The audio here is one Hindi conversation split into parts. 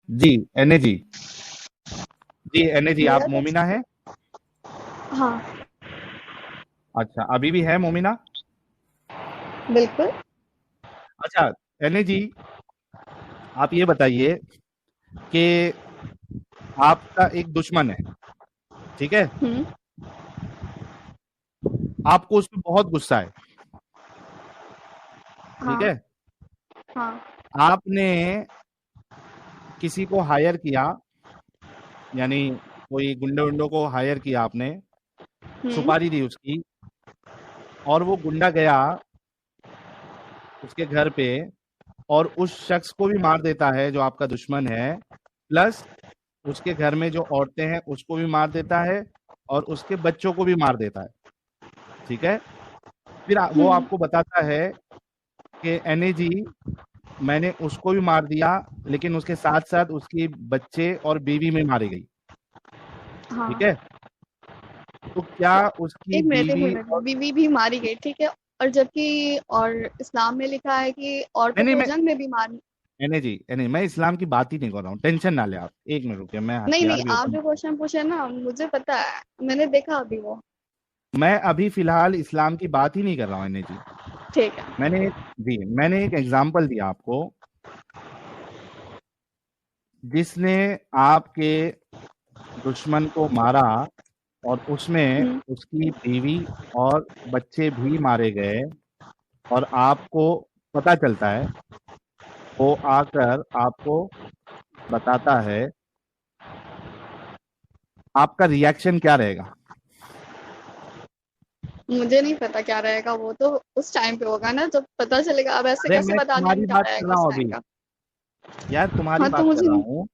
जी। एने जी। जी एने जी, आप मेरा मोमिना क्वेश्चन। है? हाँ। अच्छा, अभी भी है मोमिना? बिल्कुल। अच्छा, एने जी, आप ये बताइए कि आपका एक दुश्मन है, ठीक है? हम्म। आपको उस पर बहुत गुस्सा है, ठीक हाँ। है? हाँ। आपने किसी को हायर किया, यानी कोई गुंडे उंडों को हायर किया आपने, हम्म। सुपारी दी उसकी, और वो गुंडा गया उसके घर पे और उस शख्स को भी मार देता है जो आपका दुश्मन है, प्लस उसके घर में जो औरतें हैं उसको भी मार देता है और उसके बच्चों को भी मार देता है, ठीक है? फिर वो हम्म। आपको बताता है कि एने जी, मैंने उसको भी मार दिया, लेकिन उसके साथ साथ उसकी बच्चे और बीवी में मारी गई, ठीक हाँ। है? तो क्या उसकी एक बीवी मिनट, और बीवी भी मारी गई, ठीक है। और जबकि और इस्लाम में लिखा है कि नहीं औरतों नहीं, को मैं जंग में भी मार। एने जी, एने, मैं इस्लाम की बात ही नहीं कर रहा हूँ, टेंशन ना ले आप, एक मिनट रुकिए, मैं नहीं नहीं, हथियार भी आप ओपन। जो क्वेश्चन पूछे ना मुझे पता है, मैंने देखा अभी वो। मैं अभी फिलहाल इस्लाम की बात ही नहीं कर रहा हूँ एने जी। ठीक है। मैंने जी, मैंने एक एग्जांपल दिया आपको, जिसने आपके दुश्मन को मारा और उसमें हम्म। उसकी बीवी और बच्चे भी मारे गए, और आपको पता चलता है, वो आकर आपको बताता है, आपका रिएक्शन क्या रहेगा? मुझे नहीं पता क्या रहेगा, वो तो उस टाइम पे होगा ना जब पता चलेगा। अब ऐसे अरे कैसे मैं बता देंगे तुम्हारी क्या बात कर रहेगा रहा उस हूँ टाइम अभी, का। यार तुम्हारी हाँ तो बात कर मुझे रहा हूँ।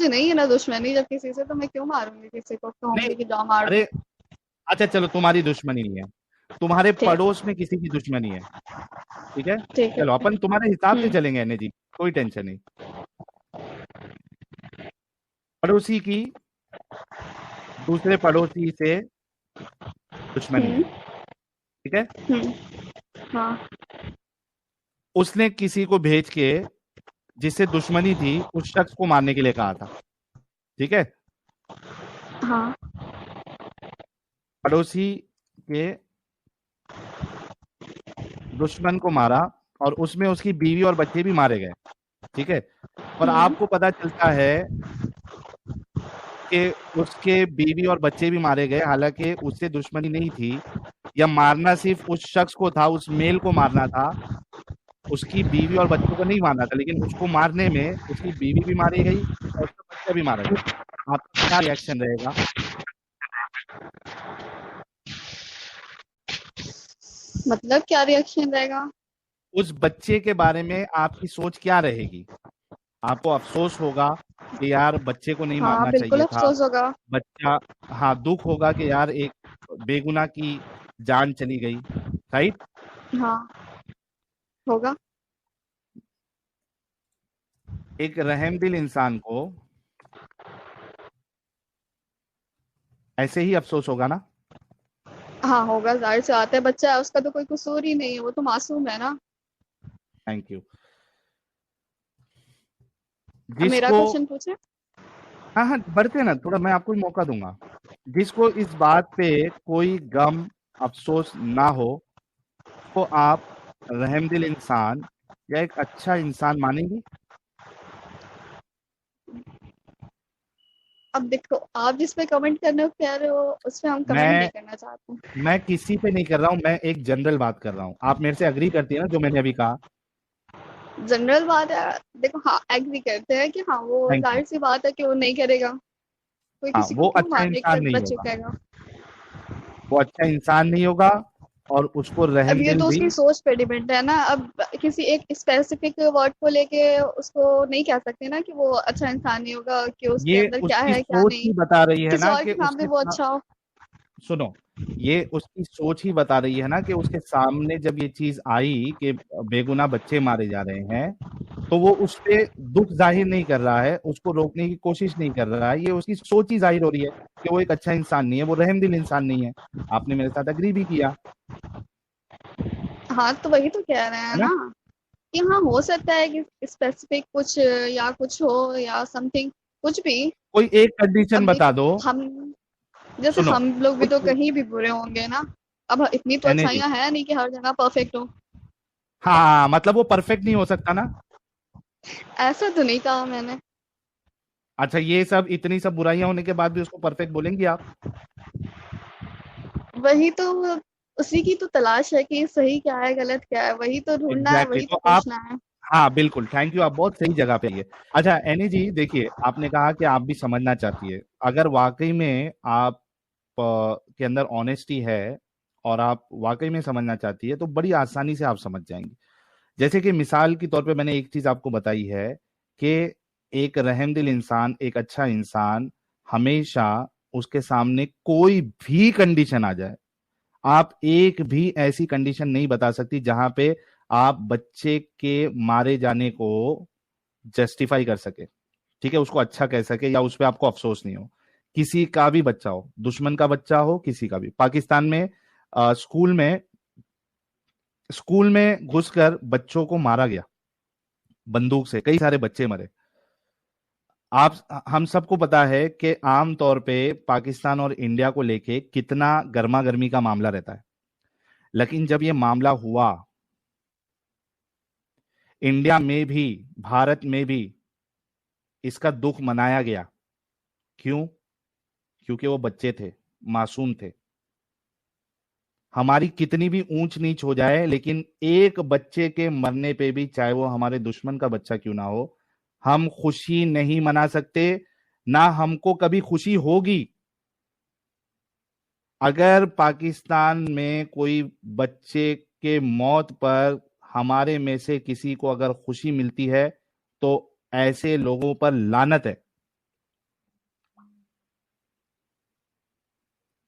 नहीं है ना दुश्मनी जब किसी से, तो मैं क्यों मारूंगी किसी को, नहीं, कहूंगी कि जाओ मार अरे दो। अच्छा चलो, तुम्हारी दुश्मनी नहीं है, तुम्हारे ठीक। पड़ोस में किसी की दुश्मनी है, ठीक है? ठीक है। चलो अपन तुम्हारे हिसाब से हम्म। चलेंगे एने जी, कोई टेंशन नहीं। पड़ोसी की दूसरे पड़ोसी से दुश्मनी है, हम्म। ठीक है? हम्म। हाँ। उसने किसी को भेज के, जिससे दुश्मनी थी, उस शख्स को मारने के लिए कहा था, ठीक है? हाँ। पड़ोसी के दुश्मन को मारा और उसमें उसकी बीवी और बच्चे भी मारे गए, ठीक है? और हम्म। आपको पता चलता है कि उसके बीवी और बच्चे भी मारे गए, हालांकि उससे दुश्मनी नहीं थी, या मारना सिर्फ उस शख्स को था, उस मेल को मारना था, उसकी बीवी और बच्चों को नहीं मारना था, लेकिन उसको मारने में उसकी बीवी भी मारी गई और उसका बच्चा भी मारा गया। आपका क्या रिएक्शन रहेगा? मतलब क्या रिएक्शन रहेगा? उस बच्चे के बारे में आपकी सोच क्या रहेगी? आपको अफसोस होगा कि यार बच्चे को नहीं हाँ मारना बिल्कुल चाहिए था, अफसोस होगा। बच्चा, हाँ, दुख होगा कि यार एक बेगुनाह की जान चली गई, राइट? हाँ होगा। एक रहमदिल इंसान को ऐसे ही अफसोस होगा ना? हाँ होगा, जाहिर सी बात है, बच्चा है, उसका तो कोई कसूर ही नहीं है, वो तो मासूम है ना। Thank you. अब मेरा जिसको, क्वेश्चन पूछे। हाँ हाँ, बढ़ते ना, थोड़ा मैं आपको भी मौका दूंगा। जिसको इस बात पे कोई गम, अफसोस ना हो, तो आप रहमदिल इंसान या एक अच्छा इंसान मानेंगी? अब देखो, आप जिस पे कमेंट करने को कह रहे हो उस पे हम कमेंट मैं नहीं करना चाहते। मैं किसी पे नहीं कर रहा हूँ, मैं एक जनरल बात कर रहा हूँ, आप मेरे से अग्री करती है ना जो मैंने अभी कहा? जनरल बात है। देखो, हाँ एग्री करते हैं कि हाँ वो थैंक यू। जाहिर सी बात है कि वो नहीं करेगा। कोई हाँ, किसी को वो क्यों अच्छा मारने इंसान के नहीं बच्चे होगा, कहेगा। वो अच्छा इंसान नहीं होगा, और उसको अब ये रहमदिल तो भी। उसकी सोच पे डिपेंड है ना। अब किसी एक स्पेसिफिक वर्ड को लेके उसको नहीं कह सकते ना कि वो अच्छा इंसान नहीं होगा, कि उसके ये अंदर क्या उसकी है क्या सोच नहीं। ही बता रही है किसी ना और कि के सामने उसके वो अच्छा हो। सुनो, ये उसकी सोच ही बता रही है ना कि उसके सामने जब ये चीज आई कि बेगुनाह बच्चे मारे जा रहे हैं, तो वो उस पे दुख जाहिर नहीं कर रहा है, उसको रोकने की कोशिश नहीं कर रहा है, ये उसकी सोच ही जाहिर हो रही है कि वो एक अच्छा इंसान नहीं है, वो रहमदिल इंसान नहीं है। आपने मेरे साथ अग्री भी किया, हाँ तो वही तो कह रहे हैं है ना? ना। कि हाँ हो सकता है कि स्पेसिफिक कुछ या कुछ हो या समथिंग, कुछ भी। कोई एक कंडीशन अभी बता तो दो। हम, जैसे सुनो, हम लोग भी तो कुछ कहीं भी बुरे होंगे ना। अब इतनी तो एनए जी, अच्छाइयाँ है नहीं कि हर जगह परफेक्ट हो। हाँ मतलब वो परफेक्ट नहीं हो सकता ना। ऐसा तो नहीं कहा मैंने। अच्छा, ये सब इतनी सब बुराइयां होने के बाद भी उसको परफेक्ट बोलेंगी आप? वही तो, उसी की तो तलाश है कि सही क्या है गलत क्या है, वही तो ढूंढना है, एग्जैक्टली वही तो तो आप, पूछना है। हाँ बिल्कुल, थैंक यू, आप बहुत सही जगह पे ये। अच्छा एनी जी देखिए, आपने कहा कि आप भी समझना चाहती है। अगर वाकई में आप के अंदर ऑनेस्टी है और आप वाकई में समझना चाहती है, तो बड़ी आसानी से आप समझ जाएंगी। जैसे कि मिसाल के तौर पे मैंने एक चीज आपको बताई है कि एक रहमदिल इंसान, एक अच्छा इंसान, हमेशा उसके सामने कोई भी कंडीशन आ जाए, आप एक भी ऐसी कंडीशन नहीं बता सकती जहां पे आप बच्चे के मारे जाने को जस्टिफाई कर सके, ठीक है, उसको अच्छा कह सके या उस पर आपको अफसोस नहीं हो। किसी का भी बच्चा हो, दुश्मन का बच्चा हो, किसी का भी। पाकिस्तान में स्कूल में घुसकर बच्चों को मारा गया बंदूक से, कई सारे बच्चे मरे। आप, हम सबको पता है कि आम तौर पे पाकिस्तान और इंडिया को लेके कितना गर्मा गर्मी का मामला रहता है। लेकिन जब ये मामला हुआ, इंडिया में भी, भारत में भी इसका दुख मनाया गया। क्यों? क्योंकि वो बच्चे थे, मासूम थे। हमारी कितनी भी ऊंच नीच हो जाए, लेकिन एक बच्चे के मरने पे भी, चाहे वो हमारे दुश्मन का बच्चा क्यों ना हो, हम खुशी नहीं मना सकते, ना हमको कभी खुशी होगी। अगर पाकिस्तान में कोई बच्चे के मौत पर हमारे में से किसी को अगर खुशी मिलती है, तो ऐसे लोगों पर लानत है।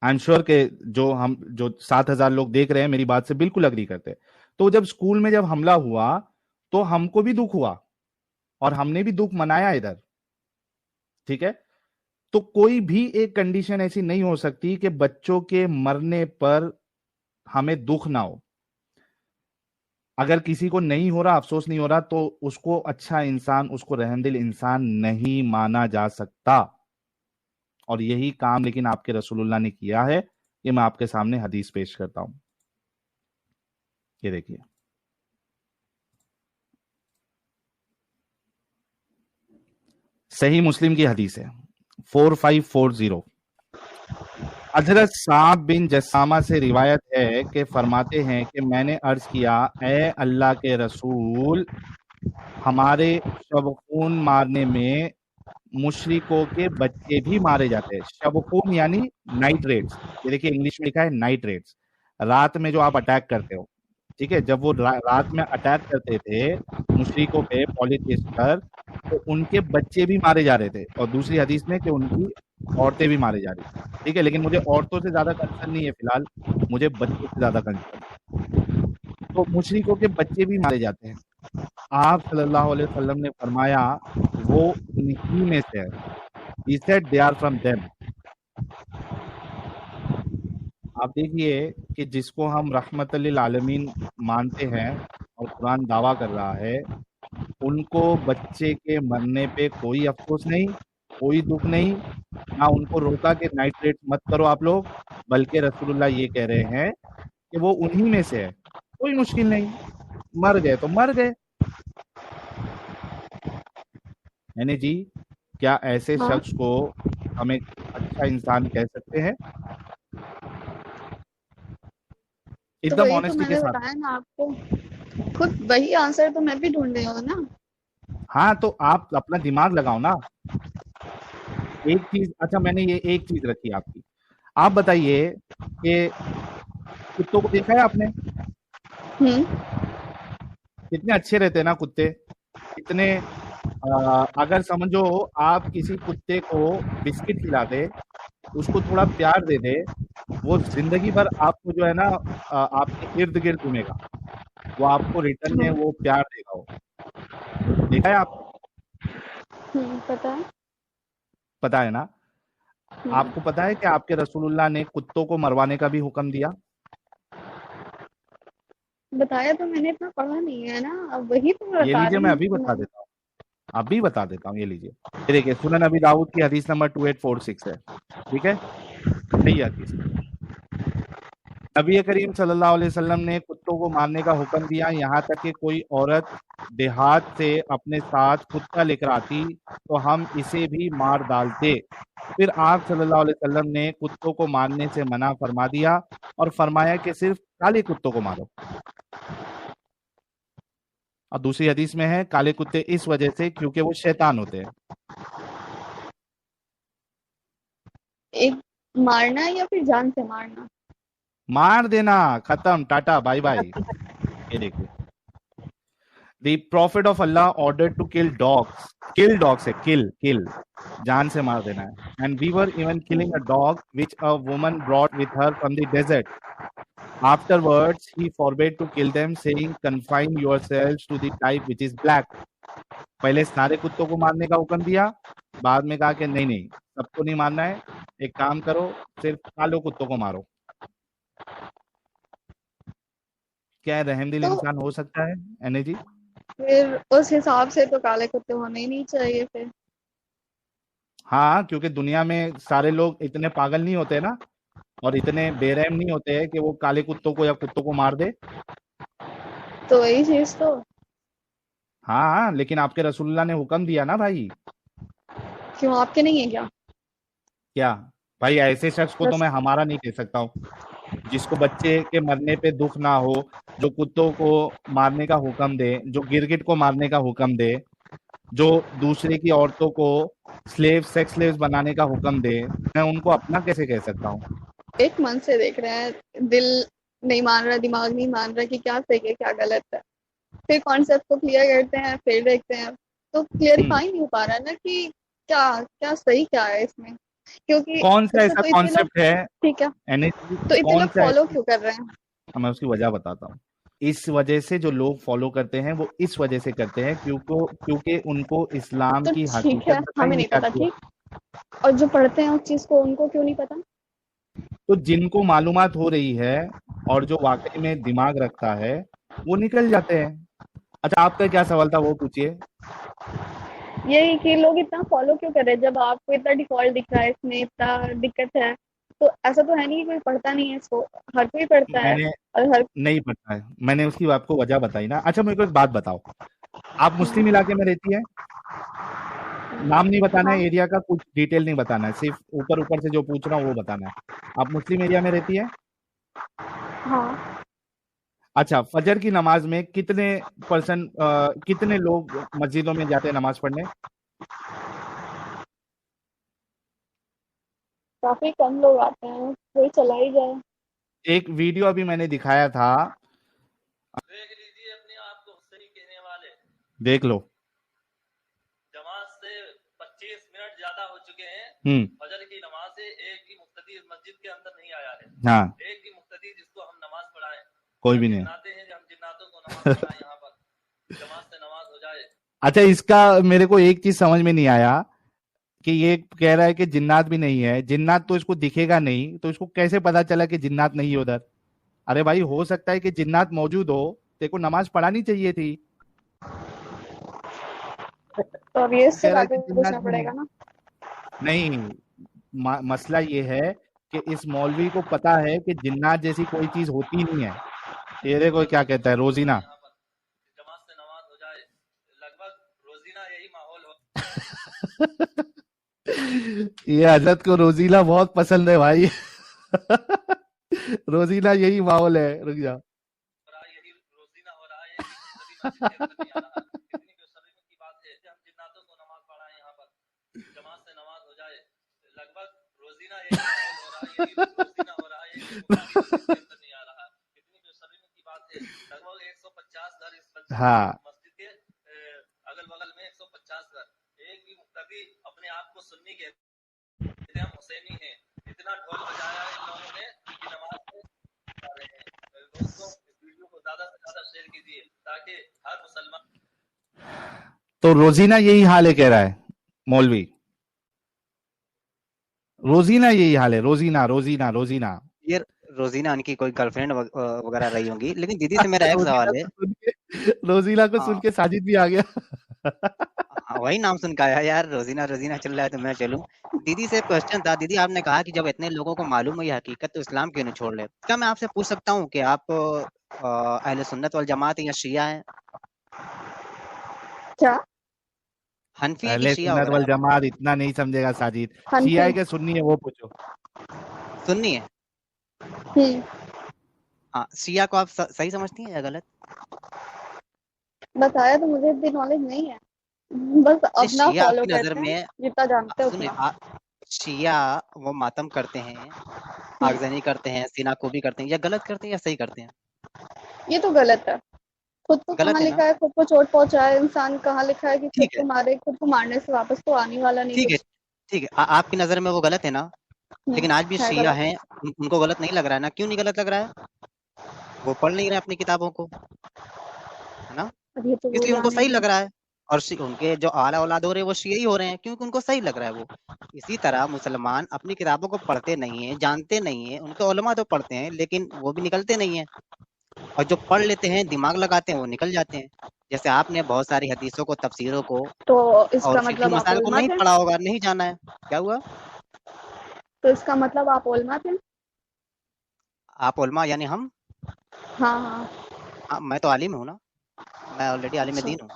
आई एम श्योर के जो 7,000 लोग देख रहे हैं मेरी बात से बिल्कुल अग्री करते हैं। तो जब स्कूल में जब हमला हुआ, तो हमको भी दुख हुआ और हमने भी दुख मनाया इधर, ठीक है। तो कोई भी एक कंडीशन ऐसी नहीं हो सकती कि बच्चों के मरने पर हमें दुख ना हो। अगर किसी को नहीं हो रहा, अफसोस नहीं हो रहा, तो उसको अच्छा इंसान, उसको रहमदिल इंसान नहीं माना जा सकता। और यही काम लेकिन आपके रसूलुल्लाह ने किया है। ये मैं आपके सामने हदीस पेश करता हूं, ये देखिए। सही मुस्लिम की हदीस है, 4540। हजरत साब बिन जसामा से रिवायत है कि फरमाते हैं कि मैंने अर्ज किया, ए अल्लाह के रसूल, हमारे शब खून मारने में मुशरिकों के बच्चे भी मारे जाते हैं। शब खून यानी नाइट रेड्स, ये देखिए इंग्लिश में लिखा है नाइट रेड्स, रात में जो आप अटैक करते हो, ठीक है। जब वो रात में अटैक करते थे मुशरिकों पे, पॉलिथियस्ट पर, तो उनके बच्चे भी मारे जा रहे थे। और दूसरी हदीस में कि उनकी औरतें भी मारी जा रही थी, ठीक है। लेकिन मुझे औरतों से ज्यादा कंसर्न नहीं है फिलहाल, मुझे बच्चों से ज्यादा कंसर्न है। तो मुशरिकों के बच्चे भी मारे जाते हैं। आप सल्लल्लाहु अलैहि वसल्लम ने फरमाया, वो उन्हीं में से है। He said they are from them। आप देखिए कि जिसको हम रहमत लिल आलमीन मानते हैं और कुरान दावा कर रहा है, उनको बच्चे के मरने पे कोई अफसोस नहीं, कोई दुख नहीं, ना उनको रोका कि नाइट्रेट मत करो आप लोग। बल्कि रसूलुल्लाह ये कह रहे हैं कि वो उन्हीं में से है, कोई मुश्किल नहीं, मर गए तो मर गए। यानी जी, क्या ऐसे हाँ, शख्स को हम एक अच्छा इंसान कह सकते हैं? तो एकदम वही तो ऑनेस्टी के मैंने साथ। बताया ना आपको, खुद वही आंसर तो मैं भी ढूंढ रही हूँ ना। हाँ तो आप अपना दिमाग लगाओ ना। एक चीज, अच्छा मैंने ये एक चीज रखी आपकी, आप बताइए कि कुत्तों को देखा है आपने? हम्म। कितने अच्छे रहते हैं ना कुत्ते, कितने। अगर समझो आप किसी कुत्ते को बिस्किट खिला दे, उसको थोड़ा प्यार दे दे, वो जिंदगी भर आपको जो है ना आपके इर्द गिर्द घूमेगा, वो आपको रिटर्न में वो प्यार देगा। वो देखा है आपने? पता है। पता है ना? हम्म। आपको पता है कि आपके रसूलुल्लाह ने कुत्तों को मरवाने का भी हुक्म दिया? बताया तो मैंने, इतना पढ़ा नहीं है ना, अब वही तो मैं ये बता लीजिए, रही मैं हूँ अभी कि बता मैंने। देता हूँ, अभी बता देता हूँ, ये लीजिए। ये देखिए, सुनन अबी दाऊद की हदीस नंबर 2846 है, ठीक है, सही हदीस। नबी करीम सल्लल्लाहु अलैहि वसल्लम ने कुत्तों को मारने का हुक्म दिया, यहाँ तक कि कोई औरत देहात से अपने साथ कुत्ता लेकर आती तो हम इसे भी मार डालते। फिर आप सल्लल्लाहु अलैहि वसल्लम ने कुत्तों को मारने से मना फरमा दिया और फरमाया कि सिर्फ काले कुत्तों को मारो। और दूसरी हदीस में है, काले कुत्ते इस वजह से क्योंकि वो शैतान होते हैं। एक मारना या फिर जान से मारना? मार देना, खत्म, टाटा बाय बाय। ये देखिए, The Prophet of Allah ordered to kill dogs. Kill dogs है, kill, जान से मार देना है. And we were even killing a dog which a woman brought with her from the desert. Afterwards, he forbade to kill them, saying, "Confine yourselves to the type which is black." पहले सारे कुत्तों को मारने का हुक्म दिया, बाद में कहा कि नहीं नहीं, सबको नहीं मारना है, एक काम करो, सिर्फ कालो कुत्तों को मारो। क्या रहमदिल तो इंसान हो सकता है एने जी? फिर उस हिसाब से तो काले कुत्ते होने ही नहीं चाहिए फिर। हाँ, क्योंकि दुनिया में सारे लोग इतने पागल नहीं होते ना, और इतने बेरहम नहीं होते हैं कि वो काले कुत्तों को या कुत्तों को मार दे। तो वही चीज तो। हाँ हाँ, लेकिन आपके रसूलुल्लाह ने हुक्म दिया ना भाई। क्यों, आपके नहीं है क्या? क्या भाई, ऐसे शख्स को तो रस मैं हमारा नहीं कह सकता हूँ, जिसको बच्चे के मरने पे दुख ना हो, जो कुत्तों को मारने का हुक्म दे, जो गिरगिट को मारने का हुक्म दे, जो दूसरे की औरतों को सेक्स स्लेव्स बनाने का हुक्म दे, मैं उनको अपना कैसे कह सकता हूँ? एक मन से देख रहे हैं, दिल नहीं मान रहा, दिमाग नहीं मान रहा कि क्या सही है क्या गलत है। फिर कॉन्सेप्ट को क्लियर करते हैं, फिर देखते हैं, तो हम्म। क्लियरिफाई नहीं हो पा रहा है ना कि क्या क्या सही क्या है इसमें, क्योंकि कौन सा इसमें ऐसा तो इतने लोग। कॉन्सेप्ट है ठीक है, एनएच, तो इतने कौन लोग सा फॉलो ऐसा? क्यों कर रहे हैं? मैं उसकी वजह बताता हूँ। इस वजह से जो लोग फॉलो करते हैं वो इस वजह से करते हैं क्योंकि उनको इस्लाम तो की ठीक है, हकीकत बताई हमें नहीं नहीं पता, जाती है। ठीक। और जो पढ़ते हैं उस चीज को, उनको क्यों नहीं पता? तो जिनको मालूमात हो रही है और जो वाकई में दिमाग रखता है, वो निकल जाते हैं। अच्छा, आपका क्या सवाल था वो पूछिए। यही कि लोग इतना फॉलो क्यों कर रहे हैं, जब आपको इतना डिफॉल्ट दिख रहा है, इसमें इतना दिक्कत है। तो ऐसा तो है नहीं कि कोई पढ़ता नहीं है इसको, हर कोई पढ़ता है। मैंने और हर। नहीं पता है, मैंने उसकी आपको वजह बताई ना। अच्छा, मेरे को एक बात बताओ, आप मुस्लिम इलाके में रहती है? नाम नहीं बताना है, हाँ एरिया का कुछ डिटेल नहीं बताना है, सिर्फ ऊपर ऊपर से जो पूछ रहा हूँ वो बताना है। आप मुस्लिम एरिया में रहती है? हाँ। अच्छा, फजर की नमाज में कितने लोग मस्जिदों में जाते हैं नमाज पढ़ने? काफी कम लोग आते हैं, कोई चला ही जाए। एक वीडियो अभी मैंने दिखाया था, देख लीजिए अपने आप को सही कहने वाले। देख लो। जमात से 25 मिनट ज्यादा हो चुके हैं। फजर की नमाज से एक भी मुक्तदी मस्जिद के अंदर नहीं आया है। हाँ, एक भी मुक्तदी जिसको हम नमाज पढ़ाएं। कोई भी नहीं है। जिन्नाते हैं, हम जिन्नातों को नमाज पढ़ाएं यहाँ पर, जमात से नमाज हो जाए। अच्छा, इसका मेरे को एक चीज समझ में नहीं आया कि ये कह रहा है कि जिन्नात भी नहीं है। जिन्नात तो इसको दिखेगा नहीं, तो इसको कैसे पता चला कि जिन्नात नहीं है उधर? अरे भाई, हो सकता है कि जिन्नात मौजूद हो, तेरे को नमाज पढ़ानी चाहिए थी। तो अब ये वो इससे कह रहा है जाके कि जिन्नात पूछना भी नहीं। पड़ेगा ना। नहीं, मसला ये है कि इस मौलवी को पता है कि जिन्नात जैसी कोई चीज होती नहीं है। ये देखो क्या कहता है रोजीना। यहाँ पर जमात से नमाज हो जाए, लगभग रोजीना यही माहौल हो। ये हजरत को रोजीना बहुत पसंद है भाई। रोजीना यही माहौल है, रुक जा। यही रोजीना हो रहा है कि मुक्तदी मस्जिद के अंदर नहीं आ रहा। कितनी बेशर्मी की बात है कि हम जिन्नातों को नमाज पढ़ाएं यहाँ पर, जमात से नमाज हो जाए। लगभग रोजीना यही माहौल हो रहा है, यही रोजीना हो रहा है कि मुक्तदी मस्जिद के अंदर नहीं आ रहा। कितनी बेशर्मी की बात है। लगभग 150 घर इस हाँ, मस्जिद के अगल बगल में 150 घर। एक भी मुक्तदी अपने आप को सुन्नी कहते हैं, हम हुसैनी हैं। इतना ढोल बजाया है इन लोगों ने कि नमाज में आ रहे हैं। दोस्तों, इस वीडियो को ज्यादा से ज्यादा शेयर कीजिए ताकि हर मुसलमान। तो रोजीना यही हाल है, कह रहा है मौलवी। रोजीना यही हाल है, रोजीना रोजीना रोजीना। ये रोजीना उनकी कोई गर्लफ्रेंड वगैरह रही होंगी, लेकिन दीदी से मेरा एक रोजीला सवाल है। को सुन के रोजीला को सुन हाँ के साजिद भी आ गया। हाँ, वही नाम सुन के आया यार, रोजीना रोजीना चल रहा है तो मैं चलूं। दीदी से क्वेश्चन था, दीदी आपने कहा कि जब इतने लोगों को मालूम है ये हकीकत तो इस्लाम क्यों नहीं छोड़ ले। क्या मैं आपसे पूछ सकता हूँ कि आप अहले सुन्नत वल जमात हैं या शिया हैं? क्या? हनफी है कि अहले शिया सुन्नत वगैरह वल है? जमात इतना नहीं समझेगा साजिद। हनफी। शिया है कि सुन्नी है वो पूछो। सुन्नी है। हाँ, शिया को आप सही समझती हैं या गलत? बताया तो मुझे इतनी नॉलेज नहीं है, बस नहीं, अपना शिया फॉलो आपकी नजर करते हैं, में, जितना जानते हैं सुनिए उतना। शिया वो मातम करते हैं, आगजनी करते हैं, सीनाकोबी करते हैं, या गलत करते हैं या सही करते हैं? ये तो गलत है। खुद को गलत कहाँ है ना? लिखा है खुद को चोट पहुंचाए इंसान, कहाँ लिखा है कि खुद ठीक है, को मारे? खुद को मारने से वापस तो आने वाला नहीं ठीक है, कुछ। ठीक है। आपकी नजर में वो गलत है ना? लेकिन आज भी है शिया गलत। हैं, उनको गलत नहीं लग रहा है ना? क्यों नहीं गलत लग रहा है? वो पढ़ नहीं रहे अपनी किताबों को, है ना? अब ये तो वो इसलिए उनको सही जानेंगे। लग रहा है। और उनके जो आला औलाद हो रहे हैं वो शिया ही हो रहे हैं, क्योंकि उनको सही लग रहा है वो। इसी तरह मुसलमान अपनी किताबों को पढ़ते नहीं है, जानते नहीं है, उनके उलमा तो पढ़ते हैं लेकिन वो भी निकलते नहीं है। और जो पढ़ लेते हैं, दिमाग लगाते हैं, वो निकल जाते हैं। जैसे आपने बहुत सारी हदीसों को, तफसीरों को तो और इसका फिक्ही मतलब आप मसाइल को उलमा नहीं थे? पढ़ा होगा, नहीं जाना है। क्या हुआ? तो इसका मतलब आप उलमा थे? आप उलमा यानी हम? हाँ हाँ। हाँ, मैं तो आलिम हूँ ना, मैं ऑलरेडी आलिम अच्छा। दीन हूँ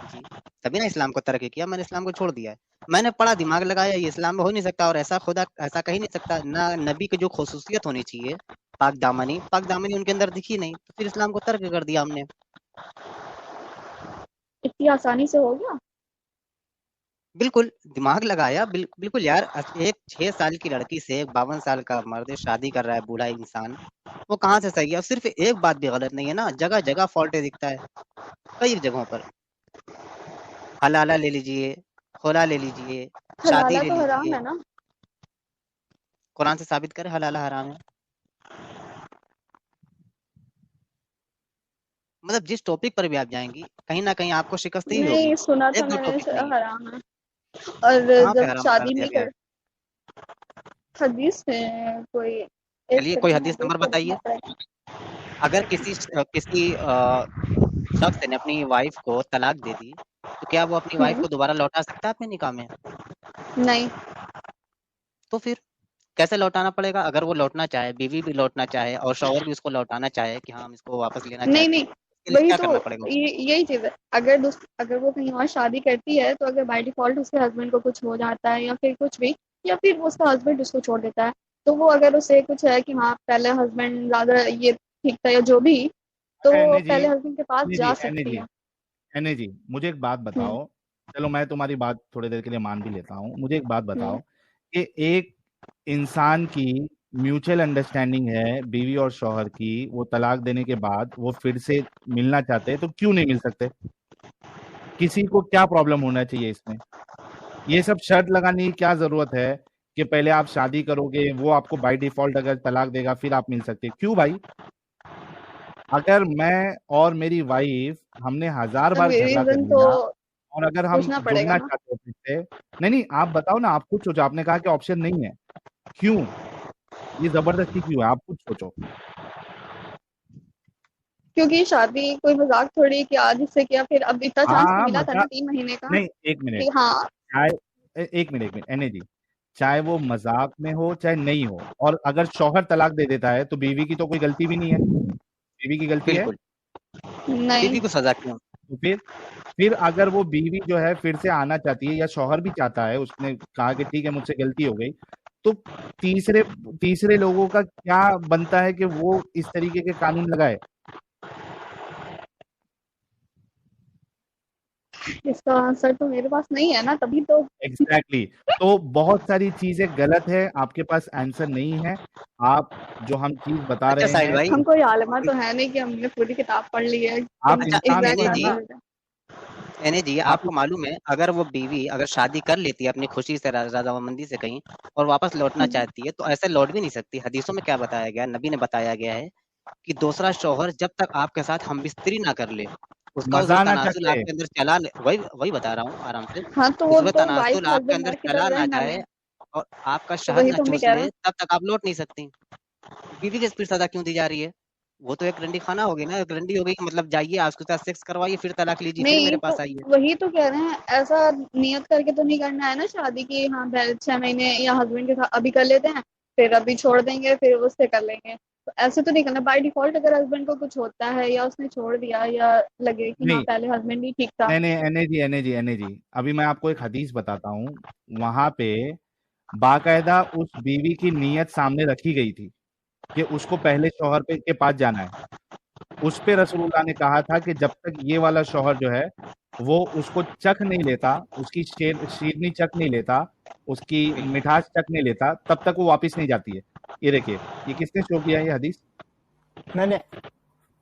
जी। तभी ना इस्लाम को तरक किया, मैंने इस्लाम को छोड़ दिया है। मैंने पढ़ा, दिमाग लगाया, ये इस्लाम में हो नहीं सकता, और ऐसा खुदा ऐसा कह ही नहीं सकता ना। नबी की जो खसूसियत होनी चाहिए, पाक दामनी उनके अंदर दिखी नहीं, तो फिर इस्लाम को तर्क कर दिया हमने। इतनी आसानी से हो गया? बिल्कुल दिमाग लगाया, बिल्कुल यार। एक 6 साल की लड़की से एक 52 साल का मर्द शादी कर रहा है, बूढ़ा इंसान, वो कहाँ से सही है? और सिर्फ एक बात भी गलत नहीं है ना, जगह जगह फॉल्ट दिखता है, कई जगहों पर। हलाला ले लीजिए, खुला ले लीजिए, शादी हलाला ले तो हराम लीजिए। है ना? कुरान से साबित करे हलाला हराम है। मतलब जिस टॉपिक पर भी आप जाएंगी, कहीं ना कहीं आपको शिकस्त ही होगी। नहीं, सुना था एक दो मैंने टॉपिक नहीं है। हराम है। और कहाँ पे जब हराम करार शादी दिया नहीं गया है? कर, हदीस में कोई एक चलिए कोई करके हदीस हदीस नंबर को देखना बताइए। पड़ेगा। अगर किसी शख्स ने अपनी वाइफ को तलाक दे दी, तो क्या वो अपनी वाइफ हम्म। को दोबारा लौटा सकता है अपने निकाह में? नहीं। तो फिर कैसे लौटाना पड़ेगा? अगर वो लौटना चाहे, बीवी भी लौटना चाहे और शौहर भी उसको लौटाना चाहे कि हाँ हम इसको वापस लेना नहीं चाहते नहीं, हैं, इसके लिए वही क्या तो, करना पड़ेगा उसको? यही चीज है। अगर वो कहीं और शादी करती है तो अगर बाय डिफॉल्ट उसके हस्बैंड को कुछ हो जाता है या फिर कुछ भी, या फिर उसका हस्बैंड उसको छोड़ देता है, तो वो अगर उसे कुछ है कि हाँ पहले हस्बैंड ज्यादा ये ठीक था या जो भी, तो अच्छा वो एने जी, पहले हस्बैंड के पास एने जी, जा एने सकती जी, है। एने जी, मुझे एक बात हम्म। बताओ। चलो मैं तुम्हारी बात थोड़ी देर के लिए मान भी लेता हूँ। मुझे एक बात हम्म। बताओ कि एक इंसान की म्यूचुअल अंडरस्टैंडिंग है बीवी और शौहर की, वो तलाक देने के बाद वो फिर से मिलना चाहते हैं तो क्यों नहीं मिल सकते? किसी को क्या प्रॉब्लम होना चाहिए इसमें? ये सब शर्त लगाने की क्या जरूरत है कि पहले आप शादी करोगे, वो आपको बाय डिफॉल्ट अगर तलाक देगा फिर आप मिल सकते हैं? क्यों भाई? अगर मैं और मेरी वाइफ हमने 1000 तब बार झगड़ा कर रीजन तो लिया और अगर हम पूछना पड़ेगा जुड़ना ना। चाहते हैं फिर से, नहीं नहीं आप बताओ ना, आप खुद सोचो। आपने कहा कि ऑप्शन नहीं है, क्यों? ये जबरदस्ती क्यों है? आप खुद सोचो। क्योंकि शादी कोई मजाक थोड़ी कि आज इससे किया फिर अब इतना हाँ चांस तो हाँ मिला था ना मजाक 3 महीने का नहीं। एक मिनट, कि हाँ। चाहे एक मिनट एने जी, चाहे वो मजाक में हो चाहे नहीं हो, और अगर शौहर तलाक दे देता है तो बीवी की तो कोई गलती भी नहीं है। बीवी की गलती है? बिल्कुल, नहीं। बीवी को सजा क्यों? तो फिर अगर वो बीवी जो है फिर से आना चाहती है या शौहर भी चाहता है, उसने कहा कि ठीक है मुझसे गलती हो गई, तो तीसरे तीसरे लोगों का क्या बनता है कि वो इस तरीके के कानून लगाए? इसका आंसर तो मेरे पास नहीं है ना, तभी तो। Exactly exactly. तो बहुत सारी चीजें गलत है, आपके पास आंसर नहीं है। आप जो हम चीज बता अच्छा रहे साहिल हैं, भाई, हम कोई आलिमा तो है नहीं कि हमने पूरी किताब पढ़ ली है आप अच्छा इंसान एग्जैक्ट हो ना। आंसर। आप आपको मालूम है, अगर वो बीवी अगर शादी कर लेती है अपनी खुशी से, रजामंदी से कहीं, और वापस लौटना चाहती है, तो ऐसे लौट भी नहीं सकती। हदीसों में क्या बताया गया, नबी ने बताया गया है कि दूसरा शौहर जब तक आपके साथ हम बिस्तरी ना कर ले, उसका उज़्र मजा ना तनासुल चखे। आपके अंदर चला ले, वही वही बता रहा हूँ आराम से। हाँ तो वो उज़्र तो वाइफ तनासुल आपके हस्बैंड अंदर की चला तरह ना रहना जाए है। और आपका तो शहद वही ना तुम भी चूस कह रहे ले, हो। तब तक आप लौट नहीं सकती। बीवी के फिर सजा क्यों दी जा रही है? वो तो एक रंडी खाना हो गई ना, एक रंडी हो गई कि मतलब जाइए आज उसके साथ सेक्स करवाइए, फिर तलाक लीजिए, फिर मेरे नहीं, पास तो आइए। वही तो कह रहे हैं, ऐसा नियत करके तो नहीं करना है ना शादी की, हाँ 6 महीने या हस्बैंड के साथ अभी कर लेते हैं, फिर अभी छोड़ देंगे, फिर उससे कर लेंगे। तो ऐसे तो नहीं करना बाय डिफॉल्ट। अगर हस्बैंड को कुछ होता है या उसने छोड़ दिया या लगे कि हाँ नहीं पहले हस्बैंड ही ठीक था। नहीं नहीं, एनए जी, अभी मैं आपको एक हदीस बताता हूँ। वहां पे बाकायदा उस बीवी की नीयत सामने रखी गई थी कि उसको पहले शौहर के पास जाना है। उस पे रसूलुल्लाह ने कहा था कि जब तक ये वाला शौहर जो है वो उसको चख नहीं लेता, उसकी शीरनी चख नहीं लेता, उसकी मिठास चख नहीं लेता, तब तक वो वापस नहीं जाती है। ये देखिए, ये किसने शो किया है ये हदीस? मैंने।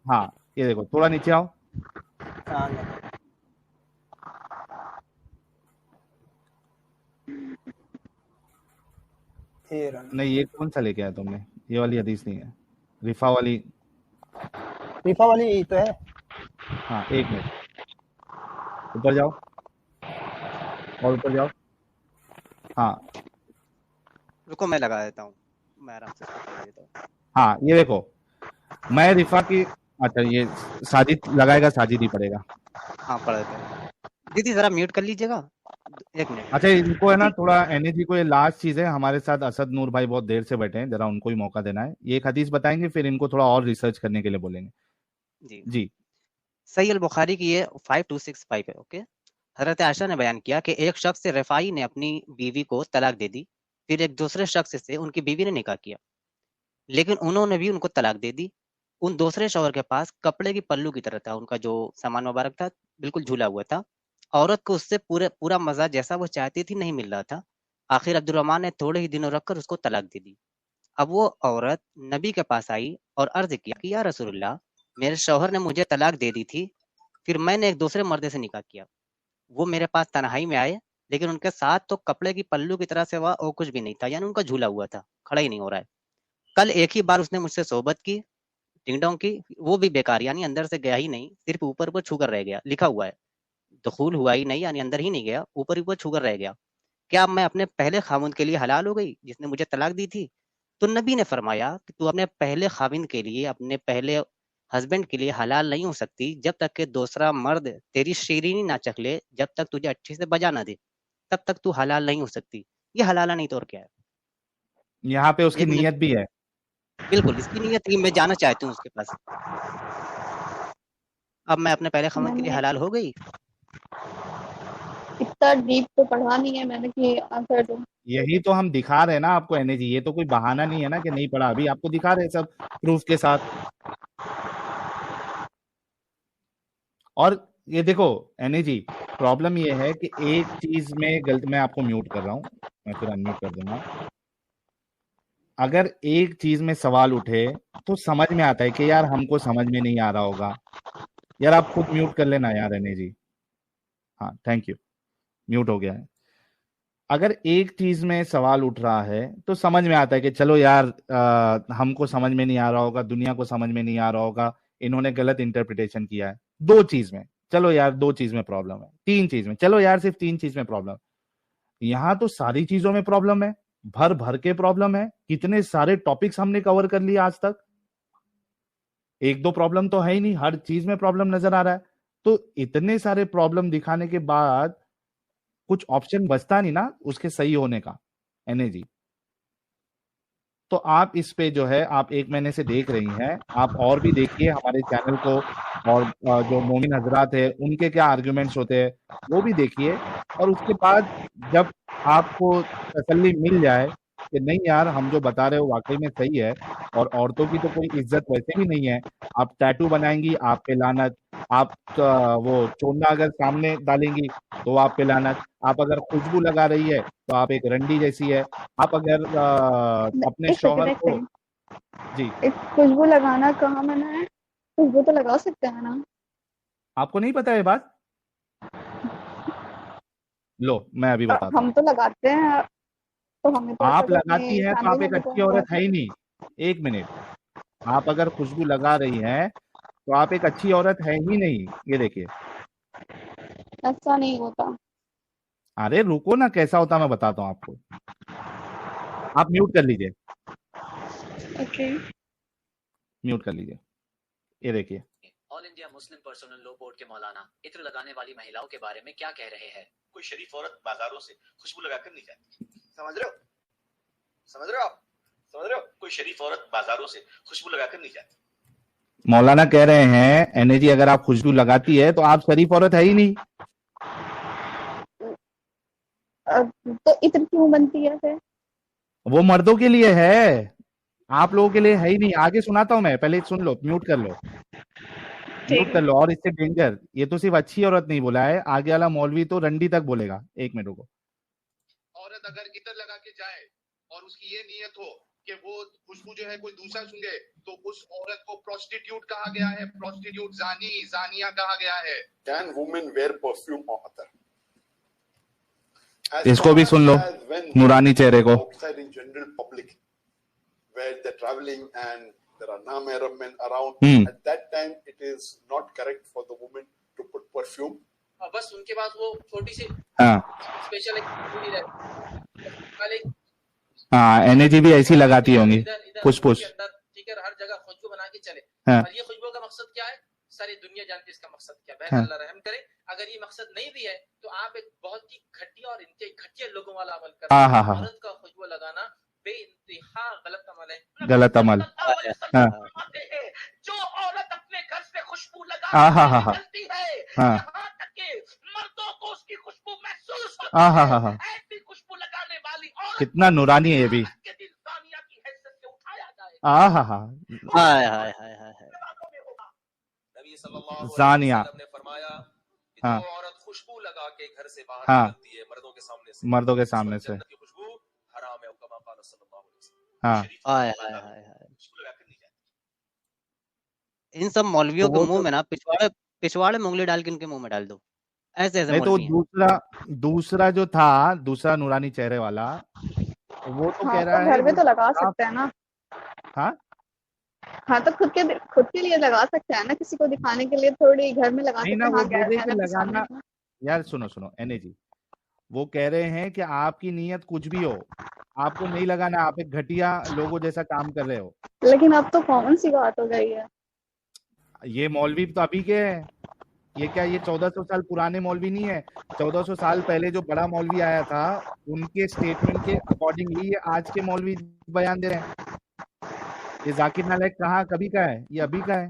हाँ, ये देखो, थोड़ा नीचे आओ। हाँ, नहीं, ये कौन सा लेके आया तुमने? ये वाली हदीस नहीं है, रिफा वाली। रिफा वाली तो है। हाँ, एक मिनट, ऊपर जाओ और ऊपर जाओ। हाँ रुको मैं लगा देता हूँ, मैं आराम से इसको कर देता हूँ। हाँ, ये देखो, मैं रिफा की, अच्छा ये साजिद लगाएगा, साजिद ही पड़ेगा। हाँ पढ़ देता हूँ। दीदी जरा म्यूट कर लीजिएगा, एक मिनट। अच्छा, इनको है ना थोड़ा एनर्जी को, ये लास्ट चीज है। हमारे साथ असद नूर भाई बहुत देर से बैठे हैं, जरा उनको ही मौका देना है। ये एक हदीस बताएंगे, फिर इनको थोड़ा और रिसर्च करने के लिए बोलेंगे। जी जी। सही अल बुखारी की ये 5265 है। ओके, हजरत आयशा ने बयान किया कि एक शख्स से रफ़ाई ने अपनी बीवी को तलाक दे दी, फिर एक दूसरे शख्स से उनकी बीवी ने निकाह किया, लेकिन उन्होंने भी उनको तलाक दे दी। उन दूसरे शौहर के पास कपड़े की पल्लू की तरह था, उनका जो सामान मुबारक था बिल्कुल झूला हुआ था। औरत को उससे पूरा मजा जैसा वो चाहती थी नहीं मिल रहा था। आखिर अब्दुर्रहमान ने थोड़े ही दिनों रखकर उसको तलाक दे दी। अब वो औरत नबी के पास आई और अर्ज किया कि या रसूलुल्लाह, मेरे शौहर ने मुझे तलाक दे दी थी, फिर मैंने एक दूसरे मर्द से निकाह किया। वो मेरे पास तन्हाई में आए, लेकिन उनके साथ तो कपड़े की पल्लू की तरह से वह और कुछ भी नहीं था, यानी उनका झूला हुआ था, खड़ा ही नहीं हो रहा है। कल एक ही बार उसने मुझसे सोहबत की, टिंगडों की, वो भी बेकार, यानी अंदर से गया ही नहीं, सिर्फ ऊपर ऊपर छू कर रह गया, लिखा हुआ है दुखूल हुआ ही नहीं, यानी अंदर ही नहीं गया, ऊपर ऊपर छू कर रह गया। क्या अब मैं अपने पहले खामुन के लिए हलाल हो गई जिसने मुझे तलाक दी थी? तो नबी ने फरमाया कि तू अपने पहले खाविन के लिए, अपने पहले हस्बैंड के लिए हलाल नहीं हो सकती जब तक कि दूसरा मर्द तेरी शीरीनी ना चख ले, जब तक तुझे अच्छे से बजा ना दे, तब तक तू हलाल नहीं हो सकती। ये हलाला नहीं तो और क्या है? यहाँ पे उसकी एक मिनट, नीयत भी है। बिल्कुल इसकी नीयत थी, मैं जाना चाहती हूँ उसके पास। अब मैं अपने पहले खाविन के लिए मैंने हलाल हो गई। इतना डीप तो पढ़ा नहीं है मैंने कि आंसर दूं। यही तो हम दिखा रहे हैं ना आपको एनर्जी, ये तो कोई बहाना नहीं है ना कि नहीं पढ़ा, अभी आपको दिखा रहे हैं सब प्रूफ के साथ। और ये देखो एनर्जी, प्रॉब्लम ये है कि एक चीज में गलत, मैं आपको म्यूट कर रहा हूँ, मैं फिर अनम्यूट कर दूंगा। अगर एक चीज में सवाल उठे तो समझ में आता है कि यार हमको समझ में नहीं आ रहा होगा। यार आप खुद म्यूट कर लेना यार एनर्जी। हाँ, थैंक यू, म्यूट हो गया है। अगर एक चीज में सवाल उठ रहा है तो समझ में आता है कि चलो यार, हमको समझ में नहीं आ रहा होगा, दुनिया को समझ में नहीं आ रहा होगा, इन्होंने गलत इंटरप्रिटेशन किया है। दो चीज में चलो यार, दो चीज में प्रॉब्लम है, तीन चीज में चलो यार, सिर्फ तीन चीज में प्रॉब्लम। यहाँ तो सारी चीजों में प्रॉब्लम है, भर भर के प्रॉब्लम है। कितने सारे टॉपिक्स हमने कवर कर लिए आज तक, एक दो प्रॉब्लम तो है ही नहीं, हर चीज में प्रॉब्लम नजर आ रहा है। तो इतने सारे प्रॉब्लम दिखाने के बाद कुछ ऑप्शन बचता नहीं ना उसके सही होने का एनर्जी। तो आप इस पे जो है, आप 1 महीने से देख रही हैं, आप और भी देखिए हमारे चैनल को, और जो मोमिन हजरात है उनके क्या आर्ग्यूमेंट्स होते हैं वो भी देखिए। और उसके बाद जब आपको तसल्ली मिल जाए कि नहीं यार हम जो बता रहे हो वाकई में सही है, और औरतों की तो कोई इज्जत वैसे भी नहीं है, आप टैटू बनाएंगी आप पे लानत, आप वो चोन्ना अगर सामने डालेंगी तो आप पे लानत, आप अगर खुशबू लगा रही है तो आप एक रंडी जैसी है, आप अगर अपने एक सेकंड शौहर एक को। सेकंड, जी, एक खुशबू लगाना कहाँ मना है? खुशबू तो लगा सकते हैं ना। आपको नहीं पता ये बात? लो मैं अभी बताता हूँ। हम तो लगाते हैं, तो हमें तो ऐसा आप कुछ लगाती नहीं, हैं तो फैमिली आप में एक भी अच्छी तो औरत बहुत है ही नहीं। एक मिनट, आप अगर खुशबू लगा रही हैं तो आप एक अच्छी औरत है ही नहीं। ये देखिए, ऐसा नहीं होता। अरे रुको ना, कैसा होता मैं बताता हूँ आपको। आप म्यूट कर लीजिए। ओके म्यूट कर लीजिए। ये देखिए, all India Muslim personal law board के मौलाना इत्र लगाने वाली महिलाओं के बारे में क्या कह रहे हैं। कोई शरीफ औरत बाजारों से खुशबू लगाकर नहीं जाती, समझ रहे हो? समझ रहे हो आप? समझ रहे हो? कोई शरीफ औरत बाजारों से खुशबू लगाकर नहीं जाती। मौलाना कह रहे हैं एनर्जी अगर आप खुशबू लगाती है तो आप शरीफ औरत है ही नहीं, तो इत्र क्यों बनती है फिर? वो मर्दों के लिए है, आप लोगों के लिए है ही नहीं। आगे सुनाता हूं मैं, पहले सुन लो, म्यूट कर लो, म्यूट कर लो। और इससे डेंजर, ये तो सिर्फ अच्छी औरत नहीं बोला है, आगे वाला मौलवी तो रंडी तक बोलेगा। एक मिनट रुको। औरत अगर इत्र लगा के जाए और उसकी ये नीयत हो कि वो खुशबू जो है कोई दूसरा सूंघे, तो उस औरत को प्रोस्टिट्यूट कहा गया है, प्रोस्टिट्यूट जानी, जानिया कहा गया है। Can women wear perfume or other? इसको भी सुन लो, नूरानी चेहरे को। Outside in general public, where they're traveling and there are non-Arab men around, at that time it is not correct for the woman to put perfume. बस उनके पास वो छोटी सी स्पेशल हाँ, एनर्जी भी ऐसी लगाती होंगी, पुश पुश, ठीक है, हर जगह खुशबू बना के चले। हाँ। और ये खुशबू का मकसद क्या है? सारी दुनिया जानती है इसका मकसद क्या है। अल्लाह रहम करे, अगर ये मकसद नहीं भी है तो आप एक बहुत ही घटिया और इंतहाई घटिया लोगों वाला अमल कर रहे हैं। औरत का खुशबू लगाना बेइंतहा गलत अमल है, गलत अमल। जो औरत अपने घर से खुशबू लगाती है, यहाँ तक कि मर्दों को उसकी खुशबू महसूस होती है, ऐसी खुशबू लगाने वाली औरत कितना नूरानी है ये भी। के दिन सानिया की हैसियत से उठाया जाएगा। हाय हाय हाय हाय। नबी सल्लल्लाहु अलैहि जानिया, वसल्लम ने फरमाया कि हाँ, जो औरत खुशबू लगा के घर से बाहर हाँ, निकलती है मर्दों के सामने से, मर्दों के सामने से, जन्नत की खुशबू हराम है, कमा क़ाल सल्लल्लाहु अलैहि वसल्लम। हाँ, हाय हाय हाय हाय। खुशबू लगाकर नहीं जाती। इन सब मौलवियों तो के वो मुंह तो में ना पिछवाड़े में उंगली डाल के इनके मुंह में डाल दो, ऐसे ऐसे नहीं तो मौलवी हैं। दूसरा जो था, दूसरा नूरानी चेहरे वाला, वो तो हाँ, कह रहा तो है घर में तो लगा आप, सकते हैं ना। हाँ, हाँ, तो खुद के लिए लगा सकते हैं ना, किसी को दिखाने के लिए थोड़ी घर में लगा नहीं सकते ना, हैं। वो हाँ, बोले कि गैर के सामने लगाना, यार सुनो एनर्जी, वो कह रहे हैं कि आपकी नीयत कुछ भी हो, आपको नहीं लगाना, आप एक घटिया लोगों जैसा काम कर रहे हो। लेकिन अब तो कॉमन सी बात हो गई है। ये मौलवी तो अभी के हैं, ये क्या, ये 1400 साल पुराने मौलवी नहीं है। 1400 साल पहले जो बड़ा मौलवी आया था, उनके स्टेटमेंट के अकॉर्डिंगली ये आज के मौलवी बयान दे रहे हैं। ये जाकिर नालायक कहाँ कभी का है, ये अभी का है।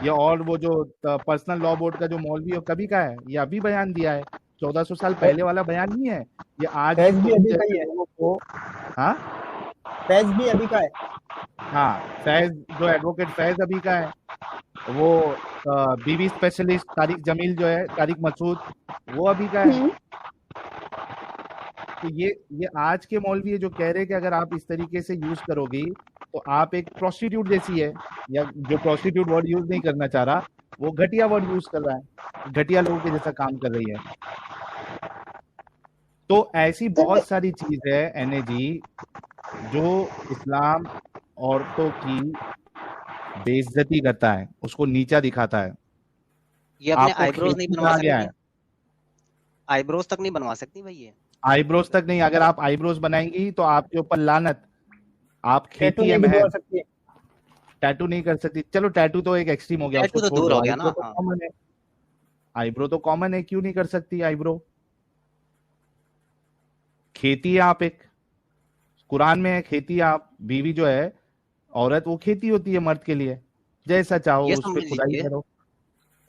ये और वो जो पर्सनल लॉ बोर्ड का जो मौलवी है कभी का है, ये अभी बयान दिया है। 1400 साल पहले वाला बयान नहीं है ये, आज फैज भी अभी का ही है। लोगों को, हाँ, फैज भी अभी का है। हाँ, फैज जो एडवोकेट फैज अभी का है, वो बीवी स्पेशलिस्ट तारिक जमील जो है, तारिक मसूद, वो अभी का है। तो ये आज के मौलवी है जो कह रहे हैं कि अगर आप इस तरीके से यूज करोगी तो आप एक प्रोस्टिट्यूट जैसी है, या जो प्रोस्टिट्यूट वर्ड यूज नहीं करना चाह रहा, वो घटिया वर्ड यूज कर रहा है, घटिया लोगों के जैसा काम कर रही है। तो ऐसी बहुत सारी चीज है एनर्जी जो इस्लाम औरतों की बेइज्जती करता है, उसको नीचा दिखाता है। ये अपने आपको आईब्रोज नहीं खेती बनवा कहा गया सकती, है, आईब्रोज तक नहीं बनवा सकती भाई ये। आईब्रोज तक नहीं, अगर आप आईब्रोज बनाएंगी तो आपके ऊपर लानत। आप टैटू खेती नहीं में भिजवा सकती है। टैटू नहीं कर सकती, चलो टैटू तो एक एक्सट्रीम हो गया, टैटू उसको तो छोड़ दूर दो। हो गया ना, आईब्रो तो हाँ। कॉमन है, आईब्रो तो कॉमन है, क्यों नहीं कर सकती आईब्रो? खेती आप एक, कुरान में है खेती, आप बीवी जो है औरत, वो खेती होती है मर्द के लिए, जैसा चाहो ये उस समझ पे खुदाई लीजिए करो।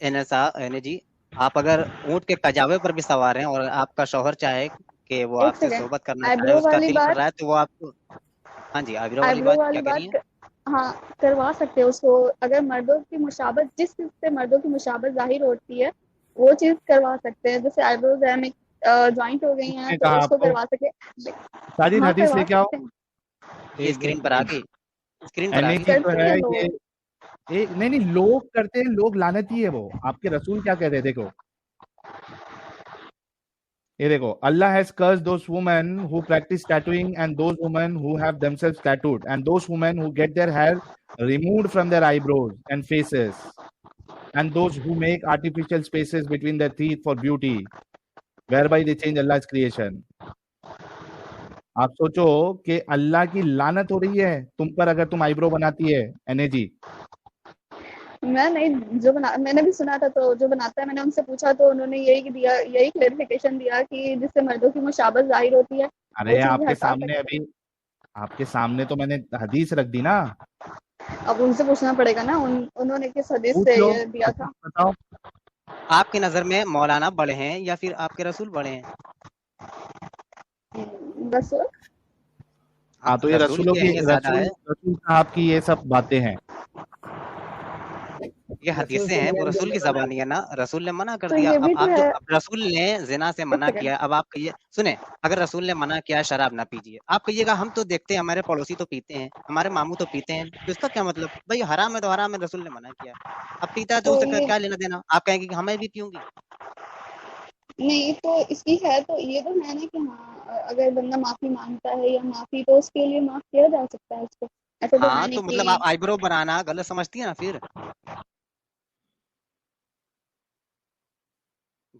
एनर्जी, आप अगर ऊंट के कजावे पर भी सवार हैं और आपका शौहर चाहे कि वो एक आपसे सेकंड, सोहबत करना चाहे, आईब्रो उसका वाली दिल कर बात, रहा है तो वो आपको, हाँ जी, आईब्रो वाली आईब्रो बात वाली क्या कह रही बात हैं? हाँ, करवा सकते हैं उसको। अगर मर्दों की मुशाबत, जिस चीज से मर्दों की मुशाबत जाहिर होती है वो चीज करवा सकते हैं। जैसे आईब्रोज है ज्वाइंट हो गई हैं किसने तो कहा उसको आपको? करवा सके। साजिद हाँ, हदीस करवा लेके आओ। सकते हैं। ये स्क्रीन पर आ गई, स्क्रीन पर आ एनर्जी गई। तो करते है हैं लोग। ये नहीं लोग करते हैं, लोग लानती है वो। आपके रसूल क्या कहते हैं, देखो ये देखो, Allah has cursed those women who practice tattooing and those women who have themselves tattooed and those women who get their hair removed from their eyebrows and faces and those who make artificial spaces between their teeth for beauty whereby they change Allah's creation. आप सोचो कि अल्लाह की लानत हो रही है तुम पर अगर तुम आईब्रो बनाती है एने जी। मैं नहीं, मैंने भी सुना था, तो जो बनाता है मैंने उनसे पूछा तो उन्होंने यही क्लेरिफिकेशन दिया कि जिससे मर्दों की मुशाबत जाहिर होती है वो अरे चीज आपके हटा सामने सकते अभी आपके सामने तो मैंने हदीस रख दी ना। हैं। अब उनसे पूछना पड़ेगा ना, उन्होंने किस हदीस पूछ से लो, ये दिया था। बताओ। आपकी नजर में मौलाना बड़े हैं या फिर आपके रसूल बड़े हैं? बस हाँ, तो ये रसूल की अहमियत ज्यादा है। रसूल साहब की ये सब बातें हैं। ये रसूल हदीसें से हैं, वो नियम रसूल की जल्दी बना ज़बानी है ना, रसूल ने मना कर तो दिया। ये अब भी तो आप जो है। अब रसूल ने ज़िना से एक मना सेकंड, किया, अब आप कहिए सुने, अगर रसूल ने मना किया शराब ना पीजिए, आप कहिएगा हम तो देखते हैं हमारे पड़ोसी तो पीते हैं, हमारे मामू तो पीते हैं, तो इसका क्या मतलब? भाई हराम है तो हराम है, रसूल ने मना किया। अब पीता है तो तो उसे ये क्या लेना देना? आप कहेंगे कि हमें भी पीऊंगी। नहीं, तो इसकी है तो ये तो है ना कि हाँ, अगर बंदा माफी मांगता है या माफी, तो उसके लिए माफ किया जा सकता है उसको। ऐसा तो है हाँ, नहीं तो मतलब कि आप आईब्रो बनाना गलत समझती है ना फिर?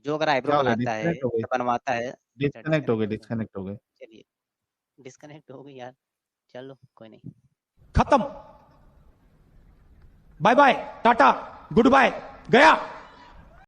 जो अगर आईब्रो क्या हो गया, बनाता है डिस्कनेक्ट हो गई? या बनवाता है, अच्छा डिस्कनेक्ट हो गई, डिस्कनेक्ट हो गया। डिस्कनेक्ट हो गई। चलिए, डिस्कनेक्ट हो गई यार, चलो कोई नहीं। खत्म, bye bye, tata, good bye, गया।